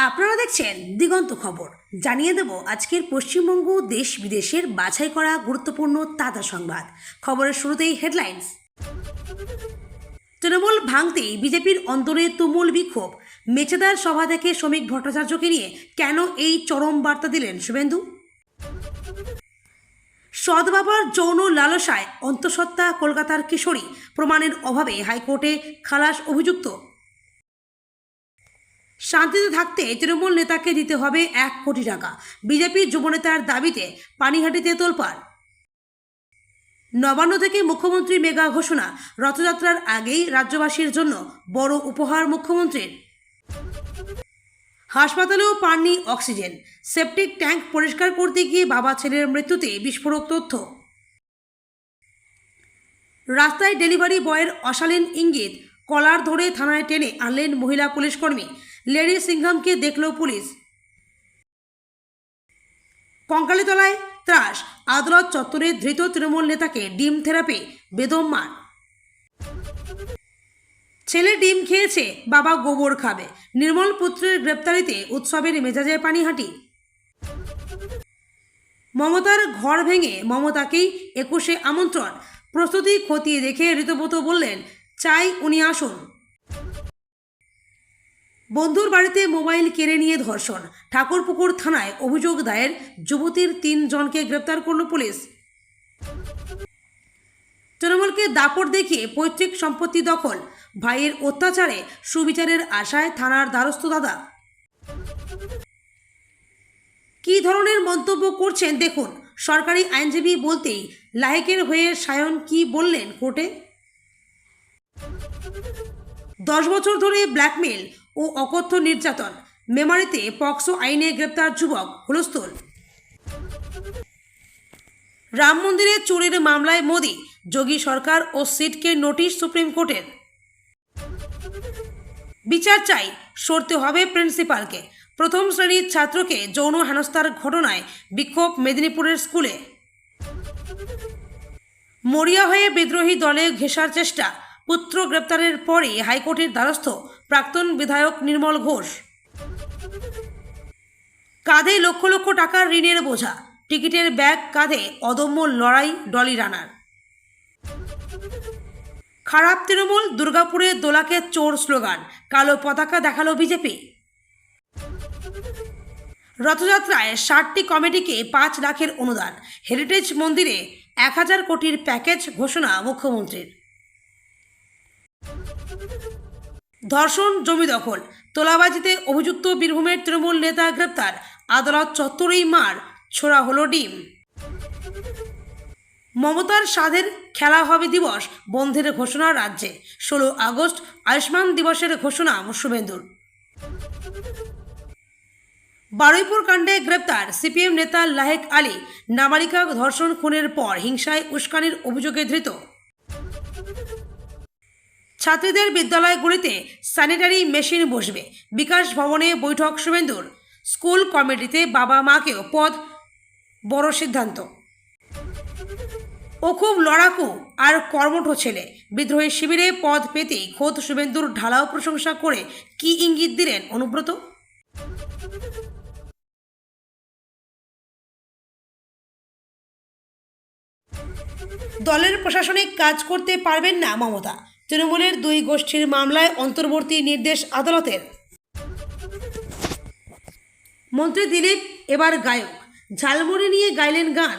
আপনারা দেখছেন দিগন্ত খবর। জানিয়ে দেব আজকের পশ্চিমবঙ্গ দেশ বিদেশের বাছাই করা গুরুত্বপূর্ণ তাজা সংবাদ। খবরের শুরুতেই হেডলাইন্স। তৃণমূল ভাঙতেই বিজেপির অন্তরে তুমুল বিক্ষোভ। মেচেদার সভা থেকে শ্রমিক ভট্টাচার্যকে নিয়ে কেন এই চরম বার্তা দিলেন শুভেন্দু? সৎবাবার যৌন লালসায় অন্তঃসত্ত্বা কলকাতার কিশোরী, প্রমাণের অভাবে হাইকোর্টে খালাস অভিযুক্ত। শান্তিতে থাকতে তৃণমূল নেতাকে দিতে হবে 1 কোটি টাকা, বিজেপির যুবনেতার দাবিতে পানিহাটিতে তোলপাড়। নবান্ন থেকে মুখ্যমন্ত্রী মেগা ঘোষণা, রথযাত্রার আগেই রাজ্যবাসীর জন্য বড় উপহার মুখ্যমন্ত্রীর। হাসপাতালেও পাননি অক্সিজেন, সেপটিক ট্যাঙ্ক পরিষ্কার করতে গিয়ে বাবা ছেলের মৃত্যুতে বিস্ফোরক তথ্য। রাস্তায় ডেলিভারি বয়ের অশালীন ইঙ্গিত, কলার ধরে থানায় টেনে আনলেন মহিলা পুলিশকর্মী। লেডি সিংহামকে দেখল পুলিশ। কঙ্কালীতলায় ত্রাস, আদালত চত্বরে ধৃত তৃণমূল নেতাকে ডিম থেরাপি, বেদম মার। ছেলে ডিম খেয়েছে, বাবা গোবর খাবে। নির্মল পুত্রের গ্রেপ্তারিতে উৎসবের মেজাজে পানিহাটি। মমতার ঘর ভেঙে মমতাকেই 21-এ আমন্ত্রণ। প্রস্তুতি খতিয়ে দেখে ঋতব্রত বললেন, চাই উনি আসুন। বন্ধুর বাড়িতে মোবাইল কেড়ে নিয়ে ধর্ষণ, ঠাকুরপুকুর থানায় অভিযোগ দায়ের। যুবতীর 3 জনকে গ্রেপ্তার করল পুলিশ। তৃণমূলকে দাপট দেখিয়ে পৈতৃক সম্পত্তি দখল, ভাইয়ের অত্যাচারে সুবিচারের আশায় থানার দ্বারস্থ দাদা। কী ধরনের মন্তব্য করছেন দেখুন। সরকারি আইনজীবী বলতেই লাহেকের হয়ে সায়ন কি বললেন কোর্টে। 10 বছর ধরে ব্ল্যাকমেল ও অকথ্য নির্যাতন, মেমারিতে পক্সো আইনে গ্রেপ্তার যুবক, হুলস্থুল। রাম মন্দিরে চুরির মামলায় মোদি, যোগী সরকার ও সিটকে নোটিশ সুপ্রিম কোর্টের। বিচার চাই, সরতে হবে প্রিন্সিপালকে। প্রথম শ্রেণীর ছাত্রকে যৌন হেনস্থার ঘটনায় বিক্ষোভ মেদিনীপুরের স্কুলে। মরিয়া হয়ে বিদ্রোহী দলে ঘেঁষার চেষ্টা, পুত্র গ্রেপ্তারের পরে হাইকোর্টের দ্বারস্থ প্রাক্তন বিধায়ক নির্মল ঘোষ। কাঁধে লক্ষ লক্ষ টাকার ঋণের বোঝা, টিকিটের ব্যাগ কাঁধে অদম্য লড়াই ডলি রানার। খারাপ তৃণমূল, দুর্গাপুরে দোলাকে চোর স্লোগান, কালো পতাকা দেখালো বিজেপি। রথযাত্রায় 60টি কমিটিকে 5 লাখের অনুদান, হেরিটেজ মন্দিরে 1000 কোটির প্যাকেজ ঘোষণা মুখ্যমন্ত্রীর। ধর্ষণ, জমি দখল, তোলাবাজিতে অভিযুক্ত বীরভূমের তৃণমূল নেতা গ্রেপ্তার। আদালত চত্বরেই মার, ছোড়া হলো ডিম। মমতার সাধের খেলা হবে দিবস বন্ধের ঘোষণা রাজ্যে। 16 আগস্ট আয়ুষ্মান দিবসের ঘোষণা শুভেন্দুর। বারুইপুর কাণ্ডে গ্রেপ্তার সিপিএম নেতা লাহেক আলী, নাবালিকা ধর্ষণ খুনের পর হিংসায় উস্কানির অভিযোগে ধৃত। ছাত্রীদের বিদ্যালয়গুলিতে স্যানিটারি মেশিন বসবে, বিকাশ ভবনে বৈঠক শুভেন্দুর। স্কুল কমিটিতে বাবা মাকেও পদ, বড় সিদ্ধান্ত। ও খুব লড়াকু আর কর্মঠ ছেলে, বিদ্রোহী শিবিরে পদ পেতেই খোদ শুভেন্দুর ঢালাও প্রশংসা করে কি ইঙ্গিত দিলেন অনুব্রত? দলের প্রশাসনিক কাজ করতে পারবেন না মমতা, তৃণমূলের 2 গোষ্ঠীর মামলায় অন্তর্বর্তী নির্দেশ আদালতের। মন্ত্রী দিলীপ এবার গায়ক, ঝালমুড়ি নিয়ে গাইলেন গান।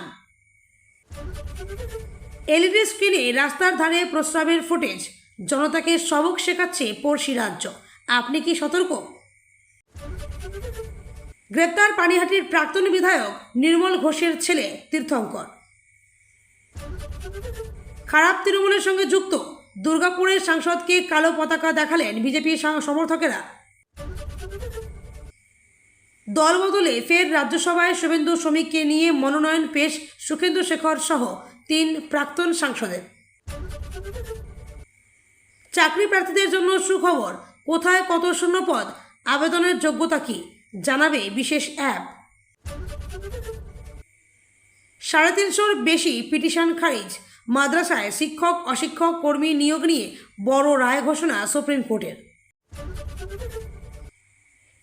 এলইডি স্ক্রিনে রাস্তার ধারে প্রস্রাবের ফুটেজ, জনতাকে সবক শেখাচ্ছে পড়শি রাজ্য। আপনি কি সতর্ক? গ্রেপ্তার পানিহাটির প্রাক্তন বিধায়ক নির্মল ঘোষের ছেলে তীর্থঙ্কর। খারাপ তৃণমূলের সঙ্গে যুক্ত, দুর্গাপুরের সাংসদকে কালো পতাকা দেখালেন বিজেপির সমর্থকেরা। দল বদলে ফের রাজ্যসভায় শুভেন্দু শ্রমিককে নিয়ে মনোনয়ন পেশ সুখেন্দু শেখর সহ 3 প্রাক্তন সাংসদের। চাকরি প্রার্থীদের জন্য সুখবর, কোথায় কত শূন্যপদ, আবেদনের যোগ্যতা কি জানাবে বিশেষ অ্যাপ। 350-র বেশি পিটিশন খারিজ, মাদ্রাসায় শিক্ষক অশিক্ষক কর্মী নিয়োগ নিয়ে বড় রায় ঘোষণা সুপ্রিম কোর্টের।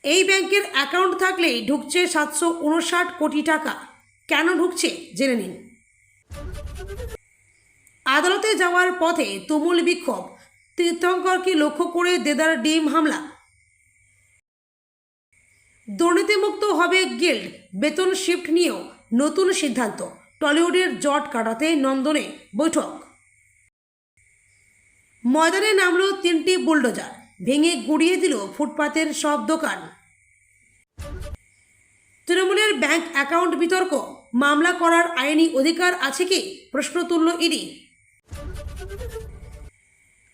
এই ব্যাংকের অ্যাকাউন্ট থাকলেই ঢুকছে 759 কোটি টাকা। কেন ঢুকছে জেনে নিন। আদালতে যাওয়ার পথে তুমুল বিক্ষোভ, তীর্থঙ্করকে লক্ষ্য করে দেদার ডিম হামলা। দুর্নীতিমুক্ত হবে গিল্ড, বেতন শিফট নিয়েও নতুন সিদ্ধান্ত। টলিউডের জট কাটাতে নন্দনে বৈঠক। ময়দানে নামলো 3টি বুলডোজার, ভেঙে গুড়িয়ে দিল ফুটপাতের সব দোকান। তৃণমূলের ব্যাংক অ্যাকাউন্ট বিতর্ক, মামলা করার আইনি অধিকার আছে কি, প্রশ্ন তুলল ইডি।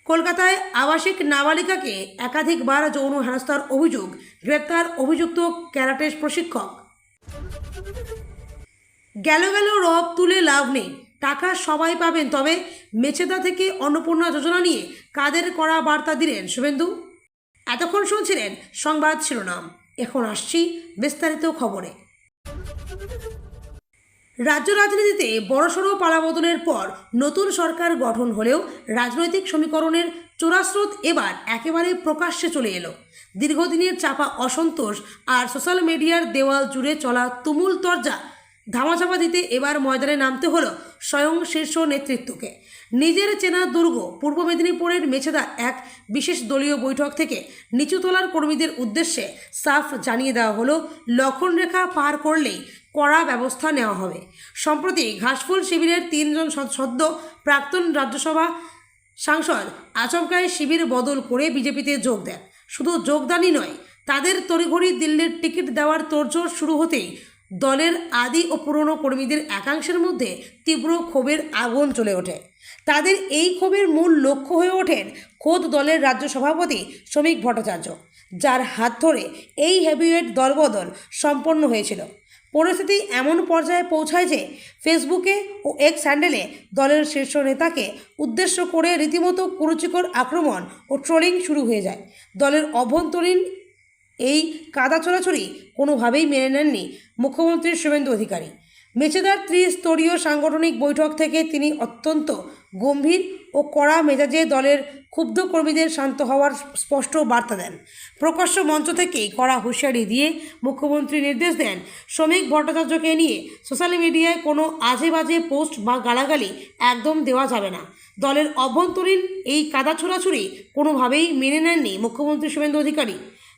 কলকাতায় আবাসিক নাবালিকাকে একাধিকবার যৌন হেনস্থার অভিযোগ, গ্রেপ্তার অভিযুক্ত ক্যারাটে প্রশিক্ষক। গেল রব তুলে লাভ নেই, টাকা সবাই পাবেন, তবে মেছেদা থেকে অন্নপূর্ণা যোজনা নিয়ে কাদের কড়া বার্তা দিলেন শুভেন্দু। এতক্ষণ শুনছিলেন সংবাদ শিরোনাম, এখন আসছি বিস্তারিত খবরে। রাজ্য রাজনীতিতে বড়সড় পালাবদলের পর নতুন সরকার গঠন হলেও রাজনৈতিক সমীকরণের চোরাস্রোত এবার একেবারে প্রকাশ্যে চলে এলো। দীর্ঘদিনের চাপা অসন্তোষ আর সোশ্যাল মিডিয়ার দেওয়াল জুড়ে চলা তুমুল তরজা ধামাচাপা দিতে এবার ময়দানে নামতে হলো স্বয়ং শীর্ষ নেতৃত্বকে। নিজের চেনা দুর্গ পূর্ব মেদিনীপুরের মেছেদা এক বিশেষ দলীয় বৈঠক থেকে নিচুতলার কর্মীদের উদ্দেশ্যে সাফ জানিয়ে দেওয়া হলো, লক্ষণরেখা পার করলেই কড়া ব্যবস্থা নেওয়া হবে। সম্প্রতি ঘাসফুল শিবিরের 3 জন সদ্য প্রাক্তন রাজ্যসভা সাংসদ আচমকায় শিবির বদল করে বিজেপিতে যোগ দেন। শুধু যোগদানই নয়, তাদের তড়িঘড়ি দিল্লির টিকিট দেওয়ার তোড়জোড় শুরু হতেই দলের আদি ও পুরনো কর্মীদের একাংশের মধ্যে তীব্র ক্ষোভের আগুন জ্বলে ওঠে। তাদের এই ক্ষোভের মূল লক্ষ্য হয়ে ওঠেন খোদ দলের রাজ্য সভাপতি শ্রমিক ভট্টাচার্য, যার হাত ধরে এই হেভিওয়েট দলবদল সম্পন্ন হয়েছিল। পরিস্থিতি এমন পর্যায়ে পৌঁছায় যে ফেসবুকে ও এক্স হ্যান্ডেলে দলের শীর্ষ নেতাকে উদ্দেশ্য করে রীতিমতো কুরুচিকর আক্রমণ ও ট্রোলিং শুরু হয়ে যায়। দলের অভ্যন্তরীণ এই কাদা ছোড়াছড়ি কোনোভাবেই মেনে নেননি মুখ্যমন্ত্রী শুভেন্দু অধিকারী। মেছেদার ত্রিস্তরীয় সাংগঠনিক বৈঠক থেকে তিনি অত্যন্ত গম্ভীর ও কড়া মেজাজে দলের ক্ষুব্ধ কর্মীদের শান্ত হওয়ার স্পষ্ট বার্তা দেন। প্রকাশ্য মঞ্চ থেকেই কড়া হুঁশিয়ারি দিয়ে মুখ্যমন্ত্রী নির্দেশ দেন, শ্রমিক ভট্টাচার্যকে নিয়ে সোশ্যাল মিডিয়ায় কোনো আজে বাজে পোস্ট বা গালাগালি একদম দেওয়া যাবে না। দলের অভ্যন্তরীণ এই কাদা ছোড়াছুড়ি কোনোভাবেই মেনে নেননি মুখ্যমন্ত্রী শুভেন্দু অধিকারী।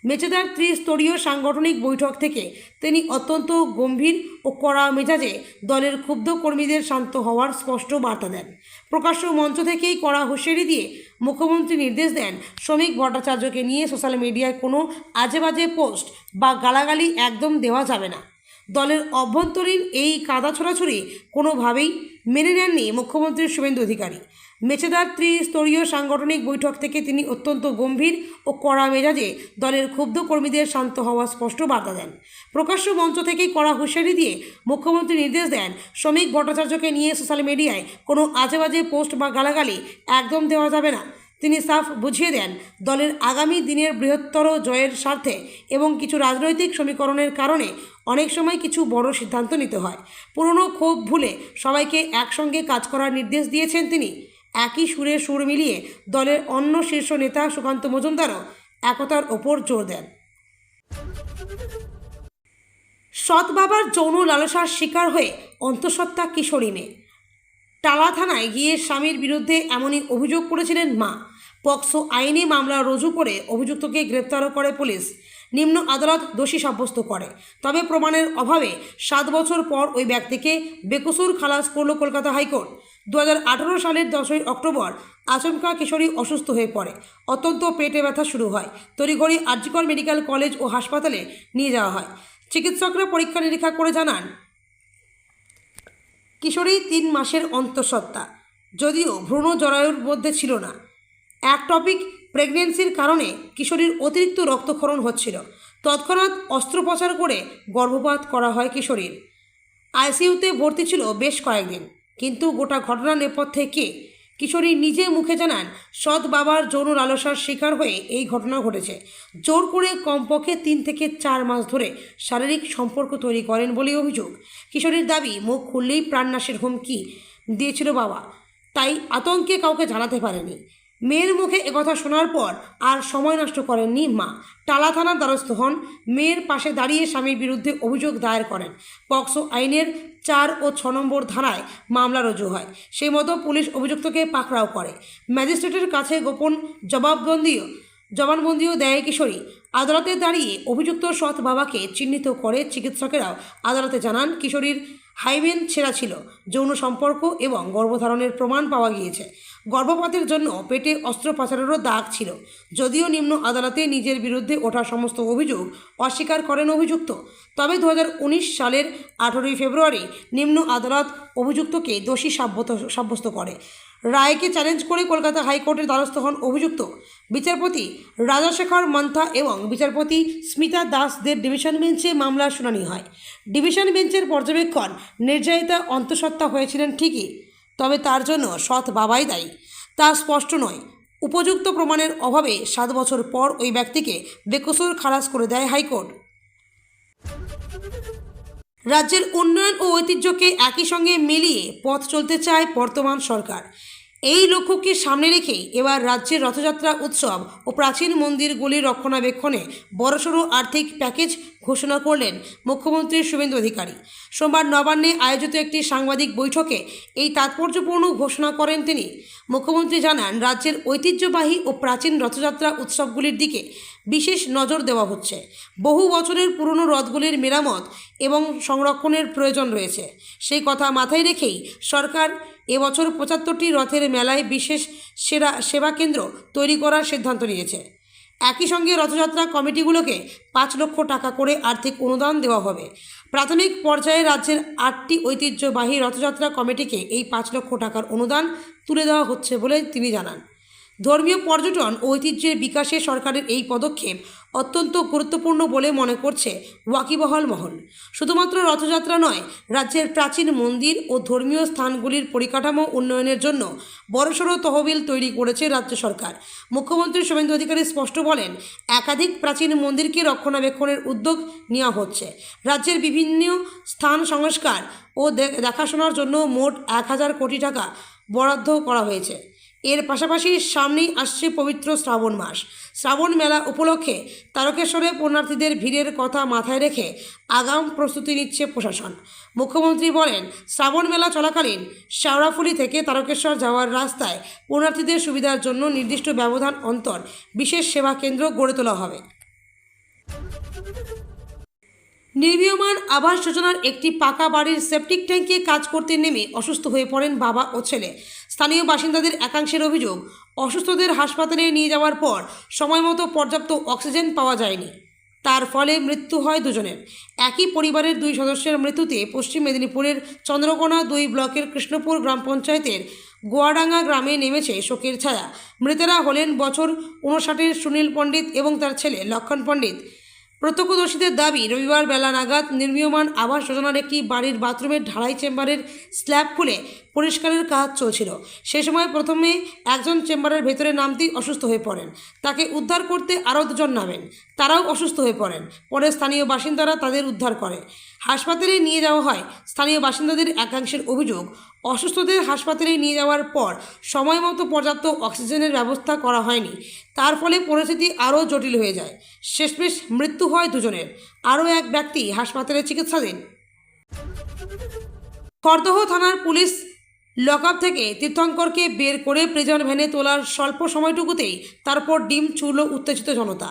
মেছেদার ত্রিস্তরীয় সাংগঠনিক বৈঠক থেকে তিনি অত্যন্ত গম্ভীর ও কড়া মেজাজে দলের ক্ষুব্ধ কর্মীদের শান্ত হওয়ার স্পষ্ট বার্তা দেন। প্রকাশ্য মঞ্চ থেকেই কড়া হুঁশিয়ারি দিয়ে মুখ্যমন্ত্রী নির্দেশ দেন, শ্রমিক ভট্টাচার্যকে নিয়ে সোশ্যাল মিডিয়ায় কোনো আজে বাজে পোস্ট বা গালাগালি একদম দেওয়া যাবে না। দলের অভ্যন্তরীণ এই কাদা ছোড়াছুড়ি কোনোভাবেই মেনে নেননি মুখ্যমন্ত্রী শুভেন্দু অধিকারী। মেছেদার ত্রিস্তরীয় সাংগঠনিক বৈঠক থেকে তিনি অত্যন্ত গম্ভীর ও কড়া মেজাজে দলের ক্ষুব্ধ কর্মীদের শান্ত হওয়ার স্পষ্ট বার্তা দেন। প্রকাশ্য মঞ্চ থেকেই কড়া হুঁশিয়ারি দিয়ে মুখ্যমন্ত্রী নির্দেশ দেন, শ্রমিক ভট্টাচার্যকে নিয়ে সোশ্যাল মিডিয়ায় কোনো আজেবাজে পোস্ট বা গালাগালি একদম দেওয়া যাবে না। তিনি সাফ বুঝিয়ে দেন, দলের আগামী দিনের বৃহত্তর জয়ের স্বার্থে এবং কিছু রাজনৈতিক সমীকরণের কারণে অনেক সময় কিছু বড় সিদ্ধান্ত নিতে হয়। পুরনো ক্ষোভ ভুলে সবাইকে একসঙ্গে কাজ করার নির্দেশ দিয়েছেন তিনি। একই সুরে সুর মিলিয়ে দলের অন্য শীর্ষ নেতা সুকান্ত মজুমদারও একতার ওপর জোর দেন। সৎ বাবার যৌন লালসার শিকার হয়ে অন্তঃসত্ত্বা কিশোরী মেয়ে। টালা থানায় গিয়ে স্বামীর বিরুদ্ধে এমনই অভিযোগ করেছিলেন মা। পক্সো আইনে মামলা রুজু করে অভিযুক্তকে গ্রেপ্তারও করে পুলিশ। নিম্ন আদালত দোষী সাব্যস্ত করে, তবে প্রমাণের অভাবে 7 বছর পর ওই ব্যক্তিকে বেকসুর খালাস করল কলকাতা হাইকোর্ট। 2018 সালের 10ই অক্টোবর আচমকা কিশোরী অসুস্থ হয়ে পড়ে। অত্যন্ত পেটে ব্যথা শুরু হয়। তড়িঘড়ি আরজিকর মেডিকেল কলেজ ও হাসপাতালে নিয়ে যাওয়া হয়। চিকিৎসকরা পরীক্ষা নিরীক্ষা করে জানান, কিশোরী 3 মাসের অন্তঃসত্ত্বা, যদিও ভ্রূণ জরায়ুর মধ্যে ছিল না। একটপিক প্রেগনেন্সির কারণে কিশোরীর অতিরিক্ত রক্তক্ষরণ হচ্ছিল। তৎক্ষণাৎ অস্ত্রোপচার করে গর্ভপাত করা হয় কিশোরীর। আইসিইউতে ভর্তি ছিল বেশ কয়েকদিন। কিন্তু গোটা ঘটনার নেপথ্যে কে? কিশোরী নিজে মুখে জানান, সৎ বাবার যৌন লালসার শিকার হয়ে এই ঘটনা ঘটেছে। জোর করে কমপক্ষে 3 থেকে 4 মাস ধরে শারীরিক সম্পর্ক তৈরি করেন বলে অভিযোগ। কিশোরীর দাবি, মুখ খুললেই প্রাণনাশের হুমকি দিয়েছিল বাবা, তাই আতঙ্কে কাউকে জানাতে পারেনি। মেয়ের মুখে একথা শোনার পর আর সময় নষ্ট করেননি মা। টালা থানার দ্বারস্থ হন, মেয়ের পাশে দাঁড়িয়ে স্বামীর বিরুদ্ধে অভিযোগ দায়ের করেন। পক্সো আইনের 4 ও 6 নম্বর ধারায় মামলা রুজু হয়। সেই মতো পুলিশ অভিযুক্তকে পাকড়াও করে। ম্যাজিস্ট্রেটের কাছে গোপন জবানবন্দিও দেয় কিশোরী। আদালতে দাঁড়িয়ে অভিযুক্ত সৎ বাবাকে চিহ্নিত করে চিকিৎসকেরাও আদালতে জানান, কিশোরীর হাইমেন ছেঁড়া ছিল, যৌন সম্পর্ক এবং গর্ভধারণের প্রমাণ পাওয়া গিয়েছে। গর্ভপাতের জন্য পেটে অস্ত্রোপচারেরও দাগ ছিল। যদিও নিম্ন আদালতে নিজের বিরুদ্ধে ওঠা সমস্ত অভিযোগ অস্বীকার করেন অভিযুক্ত, তবে 2019 সালের 18 ফেব্রুয়ারি নিম্ন আদালত অভিযুক্তকে দোষী সাব্যস্ত করে। রায়কে চ্যালেঞ্জ করে কলকাতা হাইকোর্টের দ্বারস্থ হন অভিযুক্ত। বিচারপতি রাজাশেখর মান্থা এবং বিচারপতি স্মিতা দাসদের ডিভিশন বেঞ্চে মামলার শুনানি হয়। ডিভিশন বেঞ্চের পর্যবেক্ষণ, নির্যাতিতা অন্তঃসত্ত্বা হয়েছিলেন ঠিকই, তবে তার জন্য সৎ বাবাই দায়ী তা স্পষ্ট নয়। উপযুক্ত প্রমাণের অভাবে 7 বছর পর ওই ব্যক্তিকে বেকসুর খালাস করে দেয় হাইকোর্ট। রাজ্যের উন্নয়ন ও ঐতিহ্যকে একই সঙ্গে মিলিয়ে পথ চলতে চায় বর্তমান সরকার। এই লক্ষ্যকে সামনে রেখেই এবার রাজ্যের রথযাত্রা উৎসব ও প্রাচীন মন্দিরগুলির রক্ষণাবেক্ষণে বড়সড় আর্থিক প্যাকেজ ঘোষণা করলেন মুখ্যমন্ত্রী শুভেন্দু অধিকারী। সোমবার নবান্নে আয়োজিত একটি সাংবাদিক বৈঠকে এই তাৎপর্যপূর্ণ ঘোষণা করেন তিনি। মুখ্যমন্ত্রী জানান, রাজ্যের ঐতিহ্যবাহী ও প্রাচীন রথযাত্রা উৎসবগুলির দিকে বিশেষ নজর দেওয়া হচ্ছে। বহু বছরের পুরনো রথগুলির মেরামত এবং সংরক্ষণের প্রয়োজন রয়েছে। সেই কথা মাথায় রেখেই সরকার এবছর 75টি রথের মেলায় বিশেষ সেবা কেন্দ্র তৈরি করার সিদ্ধান্ত নিয়েছে। একই সঙ্গে রথযাত্রা কমিটিগুলোকে 5 লক্ষ টাকা করে আর্থিক অনুদান দেওয়া হবে। প্রাথমিক পর্যায়ে রাজ্যের 8টি ঐতিহ্যবাহী রথযাত্রা কমিটিকে এই 5 লক্ষ টাকার অনুদান তুলে দেওয়া হচ্ছে বলে তিনি জানান। ধর্মীয় পর্যটন ও ঐতিহ্যের বিকাশে সরকারের এই পদক্ষেপ অত্যন্ত গুরুত্বপূর্ণ বলে মনে করছে ওয়াকিবহাল মহল। শুধুমাত্র রথযাত্রা নয়, রাজ্যের প্রাচীন মন্দির ও ধর্মীয় স্থানগুলির পরিকাঠামো উন্নয়নের জন্য বড়সড় তহবিল তৈরি করেছে রাজ্য সরকার। মুখ্যমন্ত্রী শুভেন্দু অধিকারী স্পষ্ট বলেন, একাধিক প্রাচীন মন্দিরকে রক্ষণাবেক্ষণের উদ্যোগ নেওয়া হচ্ছে। রাজ্যের বিভিন্ন স্থান সংস্কার ও দেখাশোনার জন্য মোট 1000 কোটি টাকা বরাদ্দ করা হয়েছে। এর পাশাপাশি সামনেই আসছে পবিত্র শ্রাবণ মাস। শ্রাবণ মেলা উপলক্ষে তারকেশ্বরে পুণ্যার্থীদের ভিড়ের কথা মাথায় রেখে আগাম প্রস্তুতি নিচ্ছে প্রশাসন। মুখ্যমন্ত্রী বলেন, শ্রাবণ মেলা চলাকালীন শেওড়াফুলি থেকে তারকেশ্বর যাওয়ার রাস্তায় পুণ্যার্থীদের সুবিধার জন্য নির্দিষ্ট ব্যবধান অন্তর বিশেষ সেবা কেন্দ্র গড়ে তোলা হবে। নির্মীয়মান আবাস যোজনার একটি পাকা বাড়ির সেপটিক ট্যাঙ্কে কাজ করতে নেমে অসুস্থ হয়ে পড়েন বাবা ও ছেলে। স্থানীয় বাসিন্দাদের একাংশের অভিযোগ, অসুস্থদের হাসপাতালে নিয়ে যাওয়ার পর সময়মতো পর্যাপ্ত অক্সিজেন পাওয়া যায়নি। তার ফলে মৃত্যু হয় দুজনের। একই পরিবারের 2 সদস্যের মৃত্যুতে পশ্চিম মেদিনীপুরের চন্দ্রকোনা 2 ব্লকের কৃষ্ণপুর গ্রাম পঞ্চায়েতের গোয়াডাঙ্গা গ্রামে নেমেছে শোকের ছায়া। মৃতেরা হলেন বছর 59-এর সুনীল পণ্ডিত এবং তার ছেলে লক্ষণ পণ্ডিত। প্রত্যক্ষদর্শীদের দাবি, রবিবার বেলা নাগাদ নির্মীয়মান আবাস যোজনার একটি বাড়ির বাথরুমের ঢালাই চেম্বারের স্ল্যাব খুলে পরিষ্কারের কাজ চলছিল। সে সময় প্রথমে একজন চেম্বারের ভেতরে নামতেই অসুস্থ হয়ে পড়েন। তাকে উদ্ধার করতে আরও 2 জন নামেন, তারাও অসুস্থ হয়ে পড়েন। পরে স্থানীয় বাসিন্দারা তাদের উদ্ধার করে হাসপাতালে নিয়ে যাওয়া হয়। স্থানীয় বাসিন্দাদের একাংশের অভিযোগ, অসুস্থদের হাসপাতালে নিয়ে যাওয়ার পর সময়মতো পর্যাপ্ত অক্সিজেনের ব্যবস্থা করা হয়নি। তার ফলে পরিস্থিতি আরও জটিল হয়ে যায়। শেষমেশ মৃত্যু হয় 2 জনের। আরও এক ব্যক্তি হাসপাতালে চিকিৎসাধীন। খড়দহ থানার পুলিশ লকআপ থেকে তীর্থঙ্করকে বের করে প্রিজন ভ্যানে তোলার স্বল্প সময়টুকুতেই তারপর ডিম ছুঁড়ল উত্তেজিত জনতা।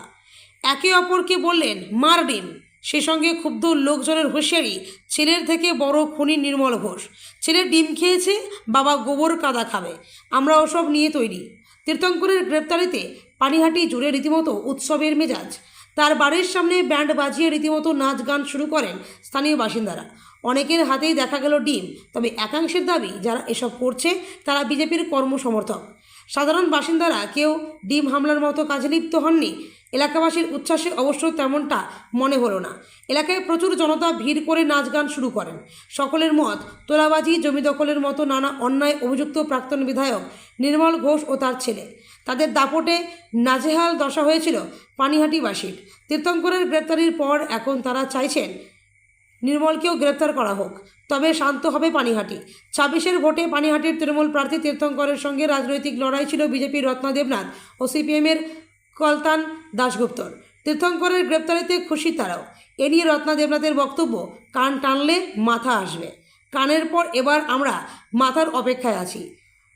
একে অপরকে বললেন, মার ডিম। সে সঙ্গে ক্ষুব্ধ লোকজনের হুঁশিয়ারি, ছেলের থেকে বড় খুনি নির্মল ঘোষ। ছেলে ডিম খেয়েছে, বাবা গোবর কাদা খাবে, আমরা ওসব নিয়ে তৈরি। তীর্থঙ্করের গ্রেপ্তারিতে পানিহাটি জুড়ে রীতিমতো উৎসবের মেজাজ। তার বাড়ির সামনে ব্যান্ড বাজিয়ে রীতিমতো নাচ গান শুরু করেন স্থানীয় বাসিন্দারা। অনেকের হাতেই দেখা গেল ডিম, তবে একাংশের দাবি, যারা এসব করছে তারা বিজেপির কর্মসমর্থক। সাধারণ বাসিন্দারা কেউ ডিম হামলার মতো কাজে লিপ্ত হননি। এলাকাবাসীর উচ্ছ্বাসে অবশ্য তেমনটা মনে হলো না। এলাকায় প্রচুর জনতা ভিড় করে নাচ গান শুরু করেন। সকলের মত, তোলাবাজি, জমি দখলের মতো নানা অন্যায় অভিযুক্ত প্রাক্তন বিধায়ক নির্মল ঘোষ ও তার ছেলে। তাদের দাপটে নাজেহাল দশা হয়েছিল পানিহাটিবাসীর। তীর্থঙ্করের গ্রেপ্তারির পর এখন তারা চাইছেন নির্মলকেও গ্রেপ্তার করা হোক, তবে শান্ত হবে পানিহাটি। 26-এর ভোটে পানিহাটির তৃণমূল প্রার্থী তীর্থঙ্করের সঙ্গে রাজনৈতিক লড়াই ছিল বিজেপির রত্না দেবনাথ ও সিপিএমের কলতান দাশগুপ্তর। তীর্থঙ্করের গ্রেপ্তারিতে খুশি তারাও। এ নিয়ে রত্না দেবনাথের বক্তব্য, কান টানলে মাথা আসবে, কানের পর এবার আমরা মাথার অপেক্ষায় আছি।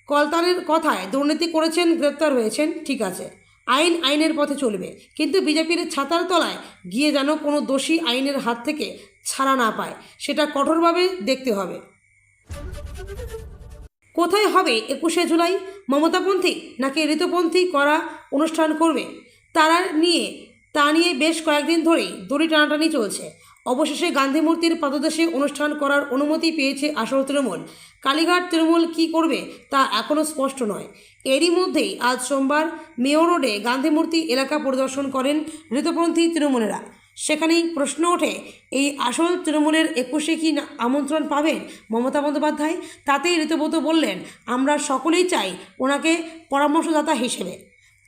কলতানের কথায়, দুর্নীতি করেছেন, গ্রেপ্তার হয়েছেন, ঠিক আছে, আইন আইনের পথে চলবে, কিন্তু বিজেপির ছাতার তলায় গিয়ে যেন কোনো দোষী আইনের হাত থেকে ছাড়া না পায়, সেটা কঠোরভাবে দেখতে হবে। কোথায় হবে 21শে জুলাই? মমতাপন্থী নাকি ঋতুপন্থী করা অনুষ্ঠান করবে তা নিয়ে বেশ কয়েকদিন ধরেই দড়ি টানাটানি চলছে। অবশেষে গান্ধী মূর্তির পাদদেশে অনুষ্ঠান করার অনুমতি পেয়েছে আসল তৃণমূল। কালীঘাট তৃণমূল কী করবে তা এখনও স্পষ্ট নয়। এরই মধ্যেই আজ সোমবার মেয়র রোডে গান্ধী মূর্তি এলাকা পরিদর্শন করেন ঋতুপন্থী তৃণমূলেরা। সেখানেই প্রশ্ন ওঠে, এই আসল তৃণমূলের 21শে কি আমন্ত্রণ পাবেন মমতা বন্দ্যোপাধ্যায়? তাতেই ঋতুব্রত বললেন, আমরা সকলেই চাই ওনাকে পরামর্শদাতা হিসেবে,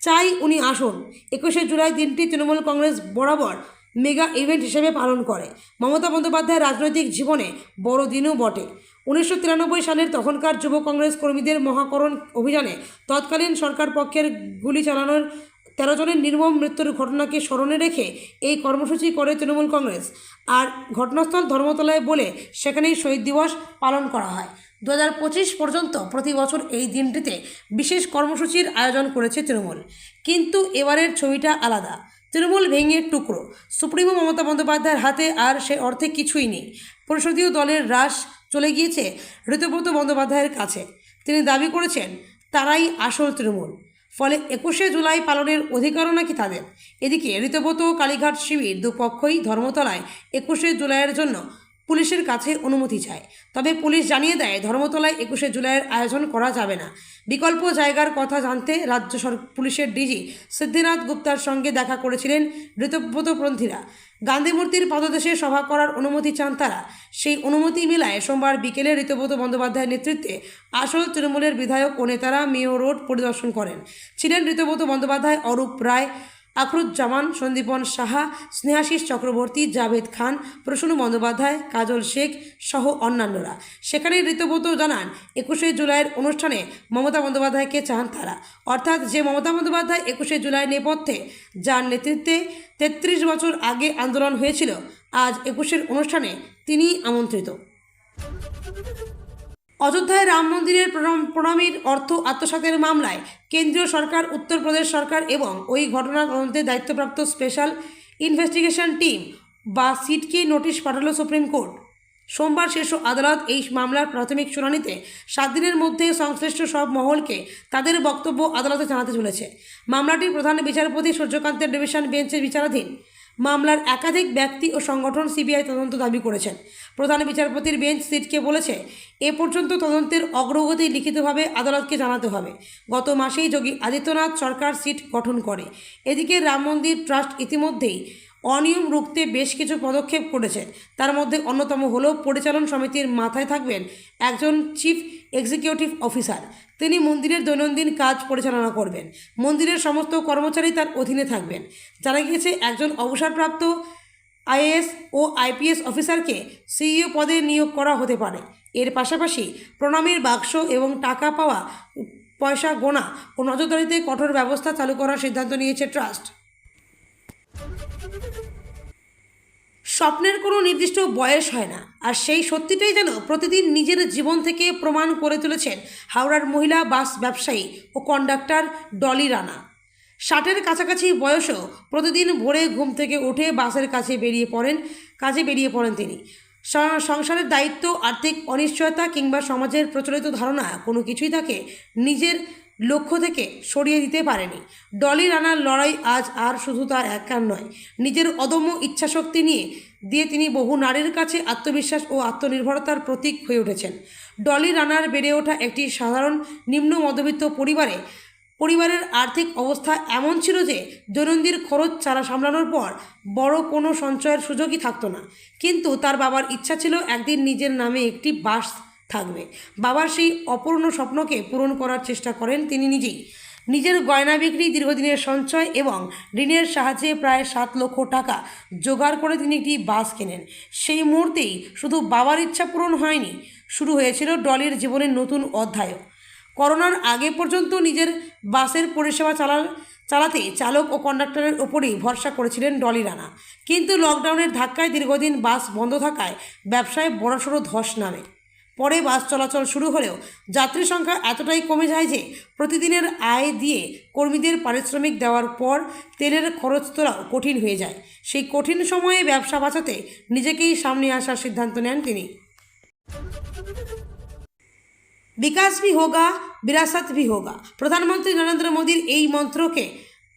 চাই উনি আসুন। 21শে জুলাই দিনটি তৃণমূল কংগ্রেস বরাবর মেগা ইভেন্ট হিসেবে পালন করে। মমতা বন্দ্যোপাধ্যায়ের রাজনৈতিক জীবনে বড় দিনও বটে। 1993 সালের তখনকার যুব কংগ্রেস কর্মীদের মহাকরণ অভিযানে তৎকালীন সরকার পক্ষের গুলি চালানোর 13 জনের নির্মম মৃত্যুর ঘটনাকে স্মরণে রেখে এই কর্মসূচি করে তৃণমূল কংগ্রেস। আর ঘটনাস্থল ধর্মতলায় বলে সেখানেই শহীদ দিবস পালন করা হয়। 2025 পর্যন্ত প্রতি বছর এই দিনটিতে বিশেষ কর্মসূচির আয়োজন করেছে তৃণমূল। কিন্তু এবারের ছবিটা আলাদা। তৃণমূল ভেঙে টুকরো। সুপ্রিমো মমতা বন্দ্যোপাধ্যায়ের হাতে আর সে অর্থে কিছুই নেই। পরিষদীয় দলের রাশ চলে গিয়েছে ঋতুব্রত বন্দ্যোপাধ্যায়ের কাছে। তিনি দাবি করেছেন তারাই আসল তৃণমূল, ফলে 21শে জুলাই পালনের অধিকারও নাকি তাদের। এদিকে ঋতুব্রত ও কালীঘাট শিবির দুপক্ষই ধর্মতলায় 21শে জুলাইয়ের জন্য পুলিশের কাছে অনুমতি চায়। তবে পুলিশ জানিয়ে দেয়, ধর্মতলায় 21শে জুলাইয়ের আয়োজন করা যাবে না। বিকল্প জায়গার কথা জানতে রাজ্য পুলিশের ডিজি সিদ্ধিনাথ গুপ্তার সঙ্গে দেখা করেছিলেন ঋতুব্রতপন্থীরা। গান্ধী মূর্তির পাদদেশে সভা করার অনুমতি চান তারা। সেই অনুমতি মেলায় সোমবার বিকেলে ঋতুব্রত বন্দ্যোপাধ্যায়ের নেতৃত্বে আসল তৃণমূলের বিধায়ক ও নেতারা মেয়র রোড পরিদর্শন করেন। ছিলেন ঋতুব্রত বন্দ্যোপাধ্যায়, অরূপ রায়, আখরুজ্জামান, সন্দীপন সাহা, স্নেহাশিস চক্রবর্তী, জাভেদ খান, প্রসূন বন্দ্যোপাধ্যায়, কাজল শেখ সহ অন্যান্যরা। সেখানে ঋতুব্রত জানান, 21শে জুলাইয়ের অনুষ্ঠানে মমতা বন্দ্যোপাধ্যায়কে চান তারা, অর্থাৎ যে মমতা বন্দ্যোপাধ্যায় 21শে জুলাই নেপথ্যে, যার নেতৃত্বে 33 বছর আগে আন্দোলন হয়েছিল, আজ 21শের অনুষ্ঠানে তিনিই আমন্ত্রিত। অযোধ্যায় রাম মন্দিরের প্রণামীর অর্থ আত্মসাতের মামলায় কেন্দ্রীয় সরকার, উত্তরপ্রদেশ সরকার এবং ওই ঘটনার তদন্তের দায়িত্বপ্রাপ্ত স্পেশাল ইনভেস্টিগেশন টিম বা সিটকে নোটিশ পাঠালো সুপ্রিম কোর্ট। সোমবার শীর্ষ আদালত এই মামলার প্রাথমিক শুনানিতে 7 দিনের মধ্যে সংশ্লিষ্ট সব মহলকে তাদের বক্তব্য আদালতে জানাতে চলেছে। মামলাটি প্রধান বিচারপতি সূর্যকান্তের ডিভিশন বেঞ্চে বিচারাধীন। মামলার একাধিক ব্যক্তি ও সংগঠন সিবিআই তদন্ত দাবি করেছেন। প্রধান বিচারপতির বেঞ্চ সিটকে বলেছে, এ পর্যন্ত তদন্তের অগ্রগতি লিখিতভাবে আদালতকে জানাতে হবে। গত মাসেই যোগী আদিত্যনাথ সরকার সিট গঠন করে। এদিকে রাম মন্দির ট্রাস্ট ইতিমধ্যেই অনিয়ম রুখতে বেশ কিছু পদক্ষেপ করেছে। তার মধ্যে অন্যতম হল পরিচালন সমিতির মাথায় থাকবেন একজন চিফ এক্সিকিউটিভ অফিসার। তিনি মন্দিরের দৈনন্দিন কাজ পরিচালনা করবেন। মন্দিরের সমস্ত কর্মচারী তার অধীনে থাকবেন। জানা গিয়েছে, একজন অবসরপ্রাপ্ত আইএএস ও আইপিএস অফিসারকে সিইও পদে নিয়োগ করা হতে পারে। এর পাশাপাশি প্রণামীর বাক্স এবং টাকা পাওয়া পয়সা গোনা ও নজরদারিতে কঠোর ব্যবস্থা চালু করার সিদ্ধান্ত নিয়েছে ট্রাস্ট। স্বপ্নের কোনো নির্দিষ্ট বয়স হয় না, আর সেই সত্যিটাই যেন প্রতিদিন নিজের জীবন থেকে প্রমাণ করে তুলেছেন হাওড়ার মহিলা বাস ব্যবসায়ী ও কন্ডাক্টর ডলি রানা। 60-এর কাছাকাছি বয়সেও প্রতিদিন ভোরে ঘুম থেকে উঠে বাসের কাজে বেরিয়ে পড়েন তিনি। সংসারের দায়িত্ব, আর্থিক অনিশ্চয়তা কিংবা সমাজের প্রচলিত ধারণা কোনো কিছুই তাকে নিজের লক্ষ্য থেকে সরিয়ে দিতে পারেনি। ডলি রানার লড়াই আজ আর শুধু তার একার নয়। নিজের অদম্য ইচ্ছাশক্তি দিয়ে তিনি বহু নারীর কাছে আত্মবিশ্বাস ও আত্মনির্ভরতার প্রতীক হয়ে উঠেছেন। ডলি রানার বেড়ে ওঠা একটি সাধারণ নিম্ন মধ্যবিত্ত পরিবারের আর্থিক অবস্থা এমন ছিল যে দৈনন্দিন খরচ সামলানোর পর বড় কোনো সঞ্চয়ের সুযোগই থাকতো না। কিন্তু তার বাবার ইচ্ছা ছিল একদিন নিজের নামে একটি বাস থাকবে। বাবার সেই অপূর্ণ স্বপ্নকে পূরণ করার চেষ্টা করেন তিনি নিজেই। নিজের গয়না বিক্রি, দীর্ঘদিনের সঞ্চয় এবং ঋণের সাহায্যে প্রায় 7 লক্ষ টাকা জোগাড় করে তিনি একটি বাস কেনেন। সেই মুহূর্তেই শুধু বাবার ইচ্ছা পূরণ হয়নি, শুরু হয়েছিল ডলির জীবনের নতুন অধ্যায়। করোনার আগে পর্যন্ত নিজের বাসের পরিষেবা চালাতে চালক ও কন্ডাক্টরের ওপরেই ভরসা করেছিলেন ডলি রানা। কিন্তু লকডাউনের ধাক্কায় দীর্ঘদিন বাস বন্ধ থাকায় ব্যবসায় বড়সড় ধস নামে। পরে বাস চলাচল শুরু হলেও যাত্রী সংখ্যা এতটাই কমে যায় যে প্রতিদিনের আয় দিয়ে কর্মীদের পারিশ্রমিক দেওয়ার পর তেলের খরচ তোলাও কঠিন হয়ে যায়। সেই কঠিন সময়ে ব্যবসা বাঁচাতে নিজেকেই সামনে আসার সিদ্ধান্ত নেন তিনি। বিকাশ ভি হোগা, বিরাসত ভি হোগা। প্রধানমন্ত্রী নরেন্দ্র মোদীর এই মন্ত্রকে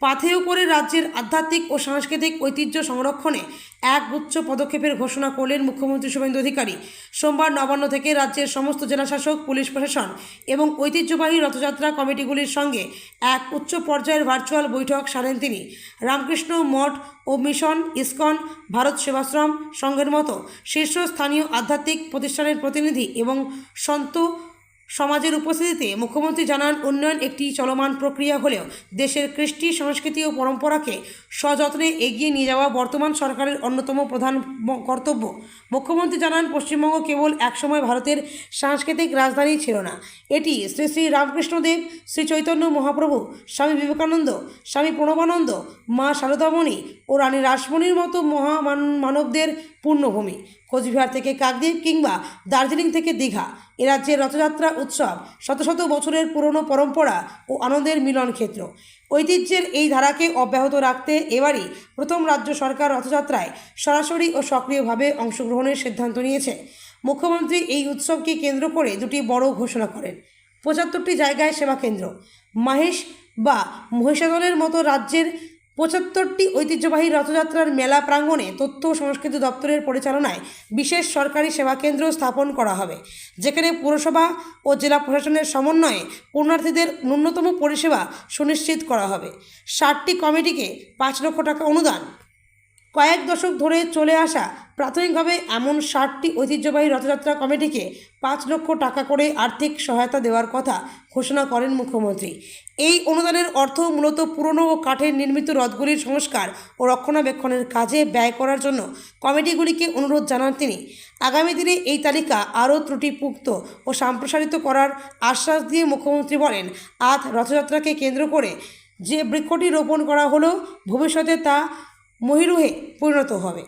পাথেয় করে রাজ্যের আধ্যাত্মিক ও সাংস্কৃতিক ঐতিহ্য সংরক্ষণে এক গুচ্ছ পদক্ষেপের ঘোষণা করলেন মুখ্যমন্ত্রী শুভেন্দু অধিকারী। সোমবার নবান্ন থেকে রাজ্যের সমস্ত জেলাশাসক, পুলিশ প্রশাসন এবং ঐতিহ্যবাহী রথযাত্রা কমিটিগুলির সঙ্গে এক উচ্চ পর্যায়ের ভার্চুয়াল বৈঠক সারেন তিনি। রামকৃষ্ণ মঠ ও মিশন, ইসকন, ভারত সেবাশ্রম সংঘের মতো শীর্ষস্থানীয় আধ্যাত্মিক প্রতিষ্ঠানের প্রতিনিধি এবং সন্ত সমাজের উপস্থিতিতে মুখ্যমন্ত্রী জানান, উন্নয়ন একটি চলমান প্রক্রিয়া হলেও দেশের কৃষ্টি, সংস্কৃতি ও পরম্পরাকে সযত্নে এগিয়ে নিয়ে যাওয়া বর্তমান সরকারের অন্যতম প্রধান কর্তব্য। মুখ্যমন্ত্রী জানান, পশ্চিমবঙ্গ কেবল একসময় ভারতের সাংস্কৃতিক রাজধানী ছিল না, এটি শ্রী শ্রী রামকৃষ্ণদেব, শ্রী চৈতন্য মহাপ্রভু, স্বামী বিবেকানন্দ, স্বামী প্রণবানন্দ, মা শারদামণি ও রানী রাসমণির মতো মহামানবদের পূর্ণভূমি। কোচবিহার থেকে কাকদ্বীপ কিংবা দার্জিলিং থেকে দীঘা, এ রাজ্যের রথযাত্রা উৎসব শত শত বছরের পুরনো পরম্পরা ও আনন্দের মিলন ক্ষেত্র। ঐতিহ্যের এই ধারাকে অব্যাহত রাখতে এবারই প্রথম রাজ্য সরকার রথযাত্রায় সরাসরি ও সক্রিয়ভাবে অংশগ্রহণের সিদ্ধান্ত নিয়েছে। মুখ্যমন্ত্রী এই উৎসবকে কেন্দ্র করে দুটি বড় ঘোষণা করেন। 75টি জায়গায় সেবাকেন্দ্র, মাহেশ বা মহিষাদলের মতো রাজ্যের 75টি ঐতিহ্যবাহী রথযাত্রার মেলা প্রাঙ্গণে তথ্য ও সংস্কৃতি দপ্তরের পরিচালনায় বিশেষ সরকারি সেবাকেন্দ্র স্থাপন করা হবে, যেখানে পুরসভা ও জেলা প্রশাসনের সমন্বয়ে পুণ্যার্থীদের ন্যূনতম পরিষেবা সুনিশ্চিত করা হবে। 60টি কমিটিকে 5 লক্ষ টাকা অনুদান। কয়েক দশক ধরে চলে আসা প্রাথমিকভাবে এমন 60টি ঐতিহ্যবাহী রথযাত্রা কমিটিকে 5 লক্ষ টাকা করে আর্থিক সহায়তা দেওয়ার কথা ঘোষণা করেন মুখ্যমন্ত্রী। এই অনুদানের অর্থ মূলত পুরনো ও কাঠের নির্মিত রথগুলির সংস্কার ও রক্ষণাবেক্ষণের কাজে ব্যয় করার জন্য কমিটিগুলিকে অনুরোধ জানান তিনি। আগামী দিনে এই তালিকা আরও ত্রুটিমুক্ত ও সম্প্রসারিত করার আশ্বাস দিয়ে মুখ্যমন্ত্রী বলেন, আজ রথযাত্রাকে কেন্দ্র করে যে বৃক্ষটি রোপণ করা হলো, ভবিষ্যতে তা মহিরুহে পরিণত হবে।